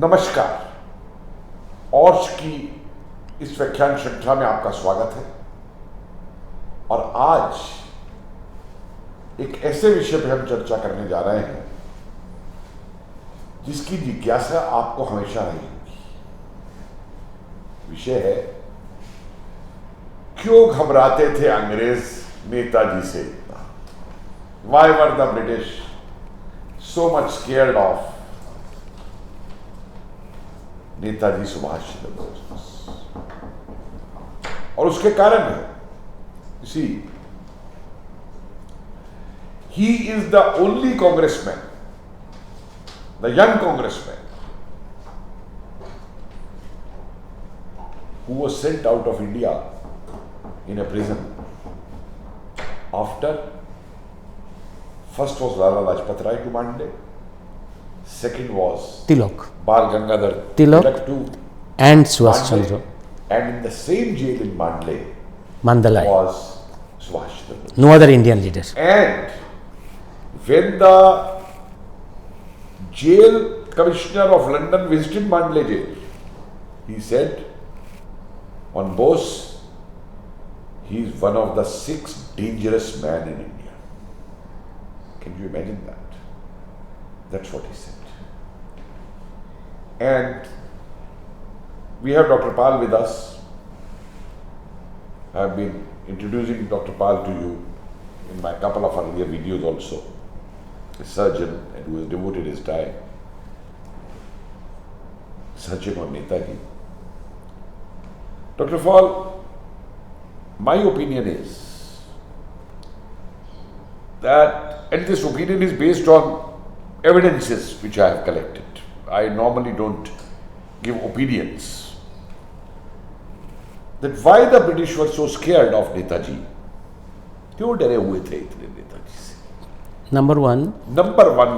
नमस्कार, OUSRHH की इस व्याख्यान श्रृंखला में आपका स्वागत है। और आज एक ऐसे विषय पर हम चर्चा करने जा रहे हैं जिसकी जिज्ञासा आपको हमेशा रही होगी। विषय है, क्यों घबराते थे अंग्रेज नेताजी से इतना? Why were the British so much scared of Netaji Subhash Chandra Bose? और उसके कारण है, see, he is the only congressman, the young congressman, who was sent out of India in a prison after first was Lala Lajpat Rai to Mandle, second was Tilak, Bal Gangadhar Tilak to and Subhash Chandra, and in the same jail in Mandalay was Subhash Chandra Bose. No other Indian leader. And when the jail commissioner of London visited Mandalay jail, he said on Bose, he is one of the 6 dangerous men in India. Can you imagine that? That's what he said. And we have Dr. Pal with us. I have been introducing Dr. Pal to you in my couple of earlier videos also. A surgeon and who has devoted his time. Surgeon on Netaji. Dr. Pal, my opinion is that, and this opinion is based on evidences which I have collected. I normally don't give opinions. That why the British were so scared of Netaji? क्यों डरे हुए थे इतने नेताजी से? Number one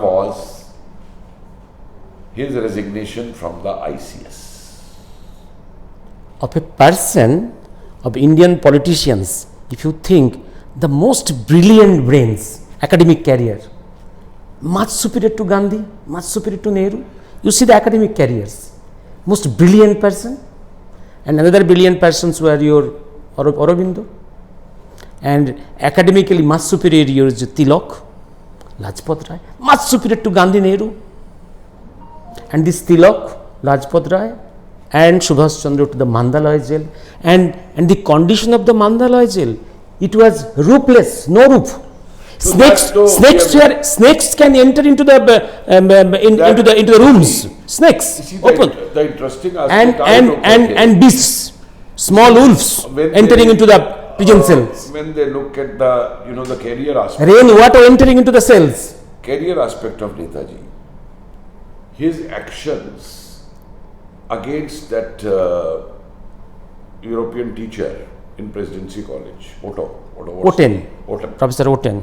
was his resignation from the ICS. Of a person, of Indian politicians, if you think the most brilliant brains, academic career, much superior to Gandhi, much superior to Nehru. You see the academic careers, most brilliant person, and another brilliant persons were your Aurobindo, and academically much superior is Tilak, Lajpat Rai, much superior to Gandhi, Nehru, and this Tilak, Lajpat Rai, and Subhash Chandra to the Mandalay jail, and the condition of the Mandalay jail, it was roofless, no roof. So Snakes can enter into the into the rooms. Snakes open. The interesting aspect and beasts, small wolves entering into the prison cells. When they look at the the career aspect, rainwater entering into the cells. Career aspect of Netaji, his actions against that European teacher in Presidency College, Otten, Professor Otten,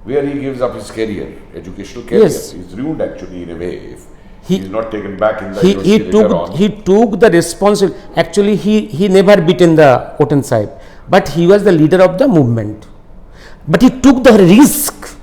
where he gives up his career, educational career. Yes. He's ruined actually in a way if he's not taken back in the he university took the responsibility. Actually, he never beaten the Otten side, but he was the leader of the movement. But he took the risk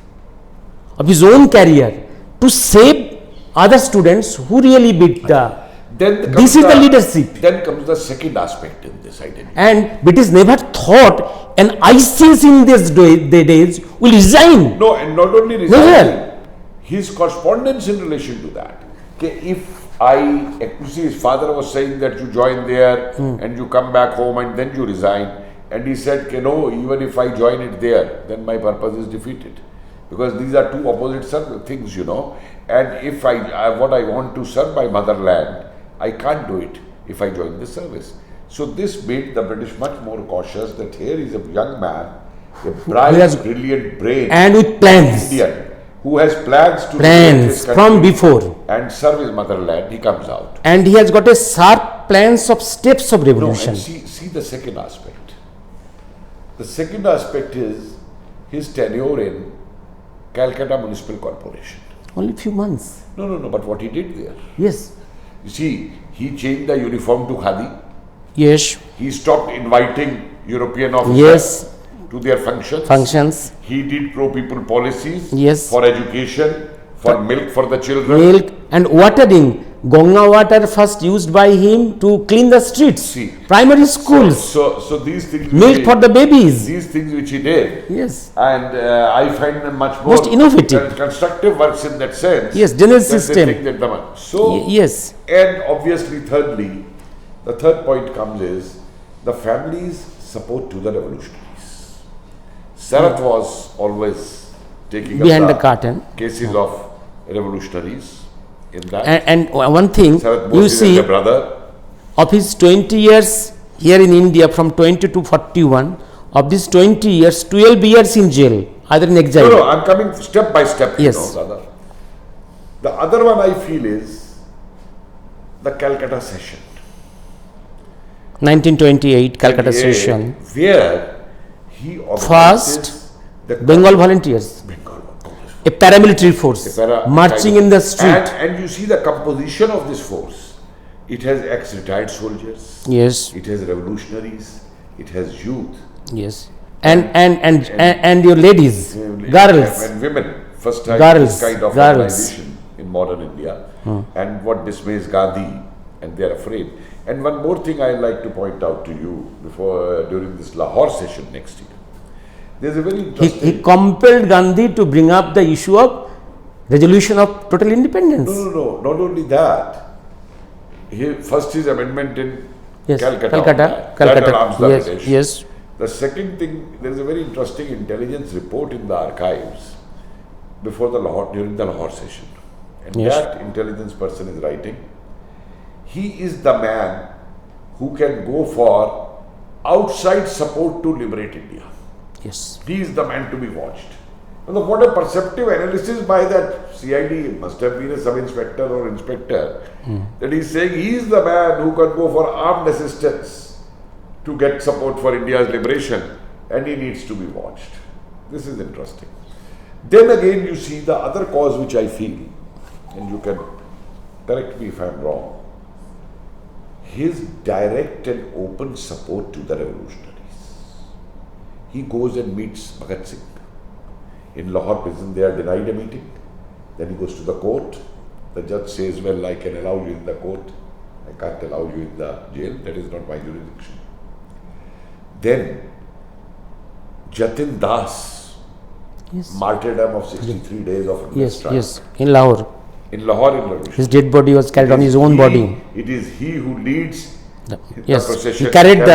of his own career to save other students who really beat the. This is the leadership. Then comes the second aspect in this identity. And British never thought an ICS in these days will resign. No, and not only resigning, his correspondence in relation to that. If you see, his father was saying that you join there and you come back home and then you resign. And he said, no, even if I join it there, then my purpose is defeated. Because these are two opposite things, And if what I want to serve my motherland, I can't do it if I join the service. So this made the British much more cautious that here is a young man, a bright, brilliant brain, and with plans, Indian, who has plans to from before and serve his motherland. He comes out, and he has got a sharp plans of steps of revolution. No, and see the second aspect. The second aspect is his tenure in Calcutta Municipal Corporation. Only few months. No. But what he did there? Yes. You see, he changed the uniform to khadi. Yes. He stopped inviting European officers to their functions. He did pro-people policies for education, for milk for the children. And watering, Ganga water first used by him to clean the streets, See. primary schools, So these things. milk for the babies. These things which he did. Yes. And I find them much more Most innovative. constructive works in that sense. Yes, general that system. They think that the man. So Yes. and obviously, thirdly, the third point comes is the family's support to the revolutionaries. Sarath was always taking Behind up the curtain. cases of revolutionaries in that. And one thing, Sarath you Bose is see, a brother. of his 20 years here in India from 20 to 41, of these 20 years, 12 years in jail, either in exile. No, I'm coming step by step. Yes. Brother. The other one I feel is the Calcutta session. 1928 Calcutta session. Where he organizes First, the Bengal volunteers, Bengal Congress. a paramilitary force, marching in the street. And you see the composition of this force. It has ex-retired soldiers. Yes, It has revolutionaries. It has youth. yes. And your ladies, girls. And women. First time Girls, this kind of girls. organization in modern India. And what dismays Gandhi, and they are afraid. And one more thing I like to point out to you before during this Lahore session next year. There's a very interesting. He compelled Gandhi to bring up the issue of resolution of total independence. No. Not only that. First his amendment in Yes, Calcutta. Calcutta. That alarms the Yes, British. yes. The second thing, there is a very interesting intelligence report in the archives before during the Lahore session. And Yes. that intelligence person is writing, he is the man who can go for outside support to liberate India. Yes. He is the man to be watched. Now, what a perceptive analysis by that CID, must have been a sub-inspector or inspector, that he's saying he is the man who can go for armed assistance to get support for India's liberation, and he needs to be watched. This is interesting. Then again you see the other cause which I feel, and you can correct me if I am wrong, his direct and open support to the revolutionaries. He goes and meets Bhagat Singh. In Lahore prison they are denied a meeting. Then he goes to the court. The judge says, well, I can allow you in the court. I can't allow you in the jail. That is not my jurisdiction. Then Jatin Das, Yes. martyrdom of 63 days of Yes, trial. yes. In Lahore. In Lahore in revolution. His dead body was carried on his own body. It is he who leads Yes, the procession. he carried the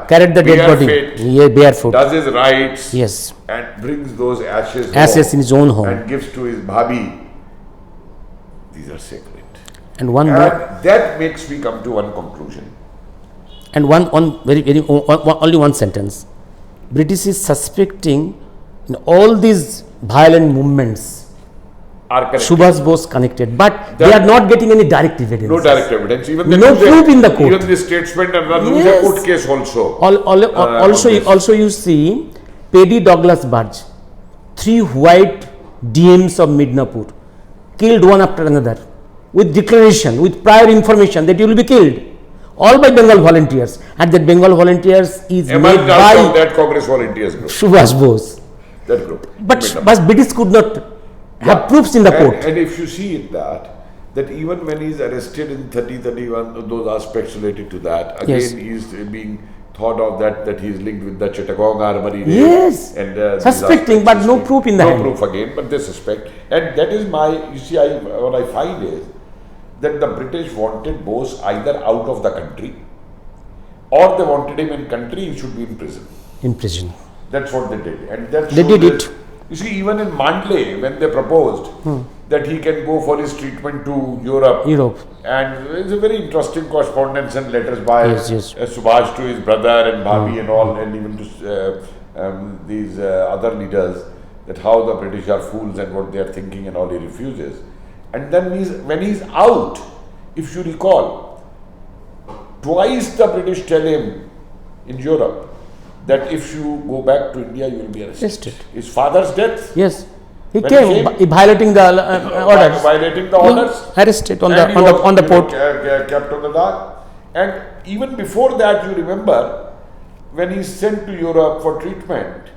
dead body. Barefoot, Yeah, barefoot. does his rites, Yes, and brings those ashes ashes in his own home. and gives to his bhabi. These are sacred. And one And more, that makes me come to one conclusion. and one only one sentence. British is suspecting in all these violent movements, Are correct. Subhash Bose connected, but they are not getting any direct evidence. No direct evidence. Even No they lose proof in the court. Even the statesman and lose a Yes. court case also. Also, you see, Paddy Douglas Budge, 3 white DMs of Midnapur, killed one after another, with declaration, with prior information that you will be killed, all by Bengal volunteers. And that Bengal volunteers is Emerged made out of by that Congress volunteers group. Subhash Bose. That group. But British could not have proofs in the court. And if you see it that even when he is arrested in 30-31, those aspects related to that, again Yes. he is being thought of that he is linked with the Chittagong armory. Yes. And Suspecting, but no proof in the hand. No proof again, but they suspect. And that is you see, what I find is that the British wanted Bose either out of the country, or they wanted him in country, he should be in prison. In prison. That's what they did. And that They did shows it. You see, even in Mandalay, when they proposed that he can go for his treatment to Europe, and it's a very interesting correspondence and letters by Yes. Subhash to his brother and Bhabi and all, and even to these other leaders, that how the British are fools and what they are thinking and all, he refuses. And then when he's out, if you recall, twice the British tell him in Europe that if you go back to India, you will be arrested. His father's death. Yes, he When came violating the orders. Violating the orders. Arrested on And the port. Kept on the dock. And even before that, you remember, when he's sent to Europe for treatment,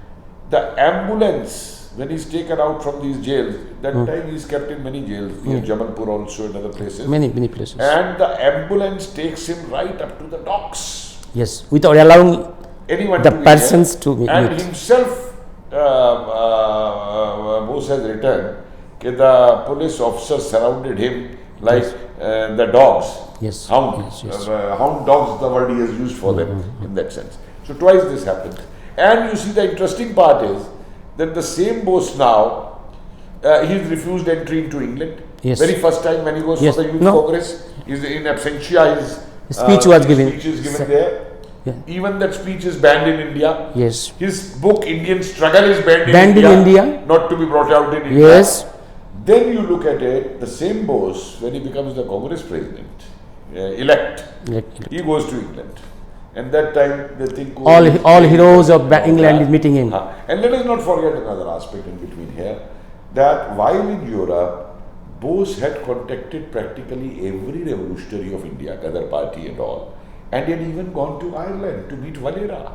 the ambulance when he's taken out from these jails, that time he's kept in many jails, near Jabalpur also and other places. Many places. And the ambulance takes him right up to the docks. Yes, without allowing Anyone the to be persons there. to meet. And himself, Bose has written that the police officers surrounded him like the dogs. Yes. Hound. Yes. Hound dogs, the word he has used for them in that sense. So twice this happened. And you see, the interesting part is that the same Bose now, he refused entry into England. Yes. Very first time when he goes Yes. for the Youth No. Congress, is in absentia, his Speech was given. Speech is given there. Yeah. Even that speech is banned in India. Yes. His book Indian Struggle is banned Banned in in India, India. not to be brought out in India. Yes. Then you look at it, the same Bose, when he becomes the Congress president, elect, he goes to England. And that time they think All heroes of England is meeting him. And let us not forget another aspect in between here, that while in Europe, Bose had contacted practically every revolutionary of India, Ghadar party and all, and he had even gone to Ireland to meet Valera.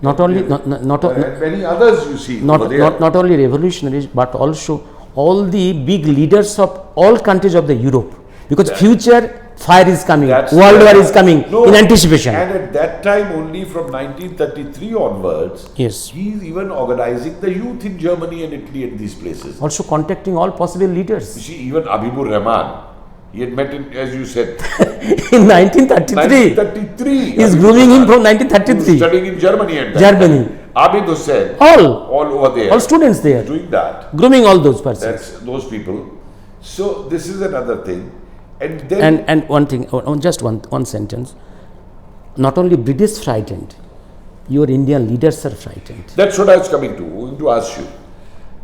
Not only And many others you see over there. not only revolutionaries, but also all the big leaders of all countries of the Europe, because future fire is coming, world war is coming in anticipation. And at that time, only from 1933 onwards, Yes. he is even organizing the youth in Germany and Italy and these places. Also contacting all possible You leaders. see, even Habibur Rahman, he had met in, as you said, In 1933, 1933. he is grooming him from 1933. Studying in Germany at that Germany. time. Abid Hussain, All over there, students there, doing that. grooming all those persons. That's those people. So this is another thing. And then And one thing, just one sentence. Not only British frightened, your Indian leaders are frightened. that's what I was going to ask you.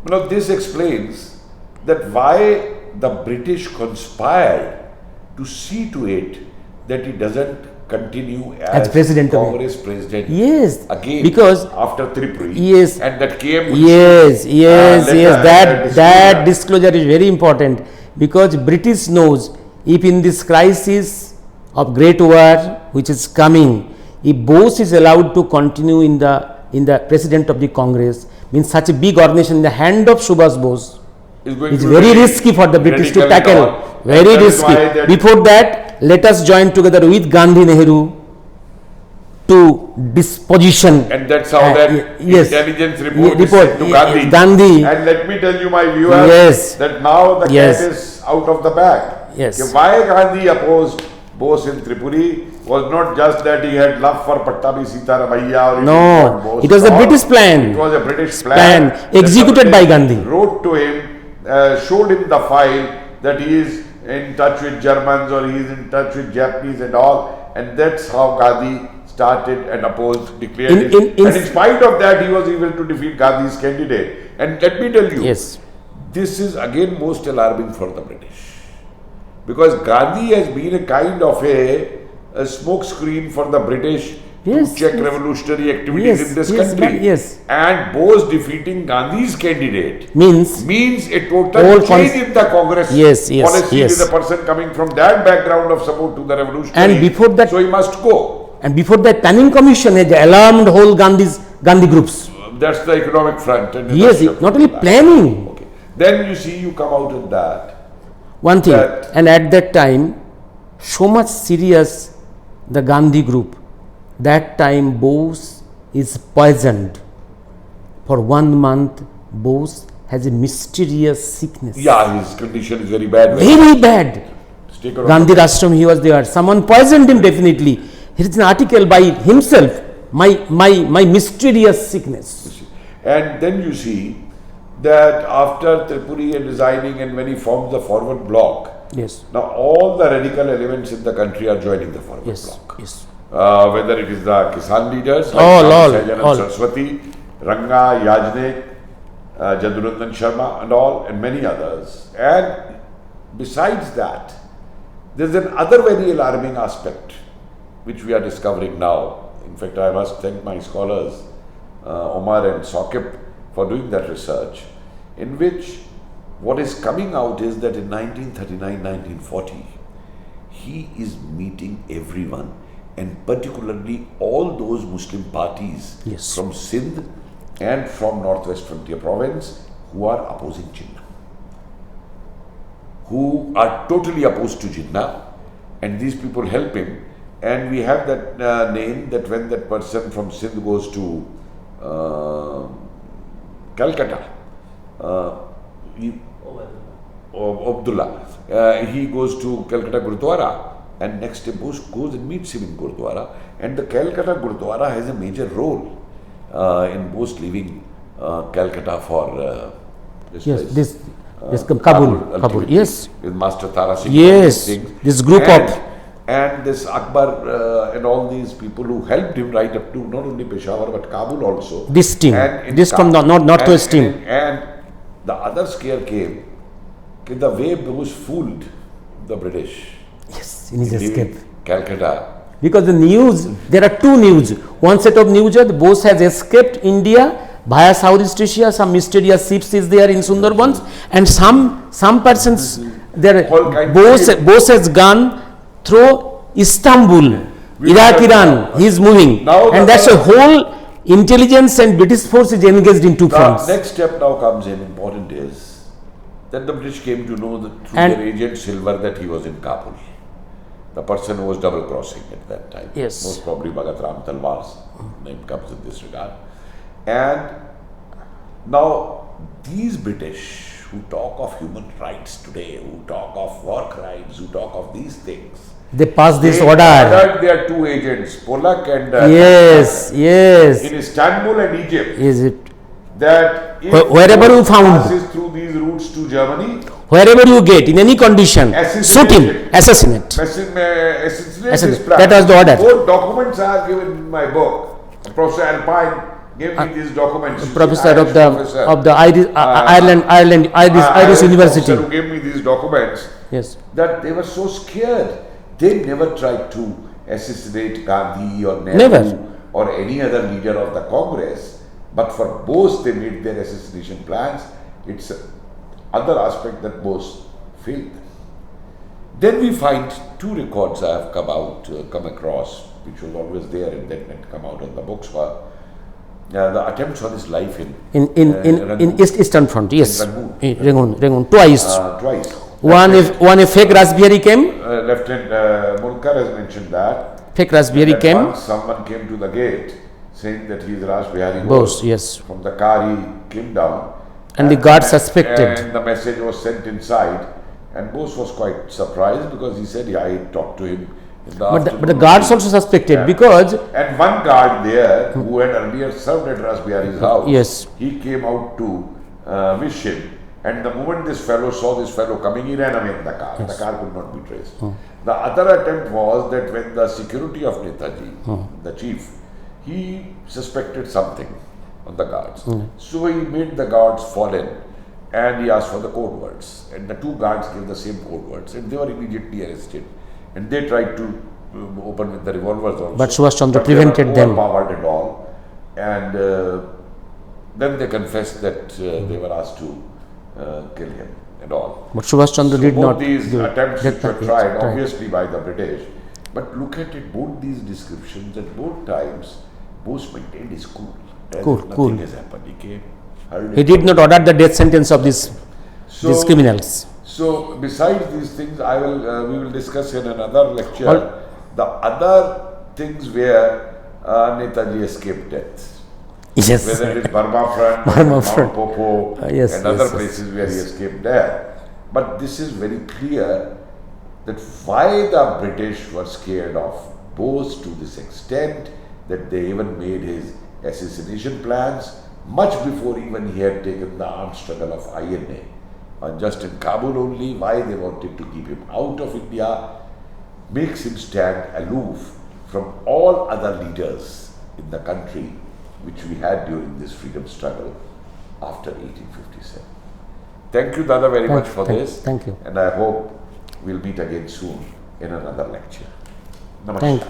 Now this explains that why the British conspired to see to it that he doesn't continue as president of Congress president. Yes, Again, because after Tripuri. Yes. And that came. yes, letter, that disclosure is very important, because British knows if in this crisis of great war which is coming, if Bose is allowed to continue in the president of the Congress, means such a big organization in the hand of Subhash Bose, Is going it's to very be risky for the British to radical and tackle. all. Very And that is risky. why that- Before that, let us join together with Gandhi, Nehru to disposition. And that's how that yes. intelligence report is report, sent to Gandhi. Gandhi. And let me tell you, my viewers, Yes. that now the Yes. cat is out of the bag. Yes. Why Gandhi opposed Bose in Tripuri was not just that he had love for Pattabi Sitaramaiah or he No, didn't want Bose it was a at all. British plan. It was a British Plan, plan. executed The by British Gandhi. Wrote to him, showed him the file that he is in touch with Germans or he is in touch with Japanese and all, and that's how Gandhi started and opposed, declared it. And in spite of that, he was able to defeat Gandhi's candidate. And let me tell you, Yes. this is again most alarming for the British, because Gandhi has been a kind of a smoke screen for the British Yes, to check yes. revolutionary activities in this country. Yes. And Bose defeating Gandhi's candidate Means a total Whole change in the Congress Yes, policy yes. with a person coming from that background of support to the revolutionary. And before that- so he must go. and before that planning commission has alarmed whole Gandhi groups. That's the economic front. And Yes, industrial not front only of that. planning. Okay. Then you see, you come out in that. One thing, That- and at that time, so much serious the Gandhi group. That time Bose is poisoned. For 1 month, Bose has a mysterious sickness. Yeah, his condition is very bad. Very bad. Take her Gandhi Rashtam, he was there. Someone poisoned him definitely. Here is an article by himself. My mysterious sickness. And then you see that after Tripuri and resigning, and when he forms the forward bloc, Yes. now all the radical elements in the country are joining the forward Yes. bloc. Yes. Whether it is the Kisan leaders All, Sajan all. and Saraswati, Ranga, Yajnik, Jadurandan Sharma and all, and many others. And besides that, there is another very alarming aspect which we are discovering now. In fact, I must thank my scholars, Omar and Saqib, for doing that research, in which what is coming out is that in 1939-1940, he is meeting everyone, and particularly all those Muslim parties Yes. from Sindh and from Northwest Frontier Province who are opposing Jinnah, who are totally opposed to Jinnah, and these people help him. And we have that name that when that person from Sindh goes to Calcutta, Abdullah, he goes to Calcutta Gurdwara, and next day Bose goes and meets him in Gurdwara, and the Calcutta Gurdwara has a major role in Bose leaving Calcutta for this Yes, place. this Kabul, ultimately, yes. with Master Tara Singh. Yes, and these things. this group and this Akbar and all these people who helped him right up to not only Peshawar but Kabul also. This team, And in this from the northwest team. And the other scare came, the way Bose fooled the British. Yes, in his leaving escape. Calcutta. Because the news, there are two news. One set of news that Bose has escaped India via Southeast Asia, some mysterious ships is there in Sundarbans, and some persons there. All kind Bose has gone through Istanbul, Iraq, Iran. He is moving, Now and that's a whole intelligence and British force is engaged in two The fronts. next step now comes in, important is that the British came to know that through And- their agent Silver that he was in Kabul. The person who was double crossing at that time. Yes. Most probably Bhagat Ram Talwar's name comes in this regard. And now these British who talk of human rights today, who talk of war crimes, who talk of these things, They pass this they order. ordered their two agents, Polak and Yes, yes. in Istanbul and Egypt, Is it? that if Wherever you found. passes through these routes to Germany, Wherever you get, in any condition, shoot him, assassinate. assassinate this plan. That was the order. Both documents are given in my book. Professor Alpine gave me these documents. You see, Professor Irish of the professor. Irish Irish University. professor who gave me these documents, Yes. that they were so scared. They never tried to assassinate Gandhi or Nehru Never. or any other leader of the Congress. But for Bose, they made their assassination plans. It's other aspect that Bose failed. Then we find two records I have come across, which was always there and then had come out in the books, were the attempts on his life in In Eastern Front, yes. Rangoon. Rangoon, twice. Twice. One a fake Raspberry came, Lieutenant Mulkar has mentioned that. fake Raspberry that came. once someone came to the gate saying that he is Raj Bihari Bose, yes. From the car he came down. And the guard suspected. And the message was sent inside. And Bose was quite surprised because he said, yeah, I talked to him in the afternoon. But the guards also suspected Yeah. because And one guard there who had earlier served at Raj Bihari's house, Yes. he came out to wish him. And the moment this fellow saw this fellow coming, he ran away in the car. The car could not be traced. The other attempt was that when the security of Netaji, the chief, he suspected something on the guards. So he made the guards fall in and he asked for the code words. And the two guards gave the same code words and they were immediately arrested. And they tried to open with the revolvers also. But Subhash Chandra But they were prevented them. overpowered and all. And then they confessed that they were asked to kill him and all. But Subhash Chandra So did both not these give attempts death which were penalty, tried, right. obviously by the British, but look at it, both these descriptions at both times, Bose maintained his cool. As Cool, if nothing cool. has happened. He came, hurled He it. did not order the death sentence of these criminals. So besides these things, we will discuss in another lecture All- the other things where Netaji escaped death. Yes. Whether it is Burma Front, Burma Mount Front. Popo, Yes, and other yes, yes, places where he escaped there. But this is very clear that why the British were scared of Bose to this extent that they even made his assassination plans much before even he had taken the armed struggle of INA. Just in Kabul only, why they wanted to keep him out of India makes him stand aloof from all other leaders in the country which we had during this freedom struggle after 1857. Thank you, Dada, very much for this. Thank you. And I hope we'll meet again soon in another lecture. Namaskar. Thank you.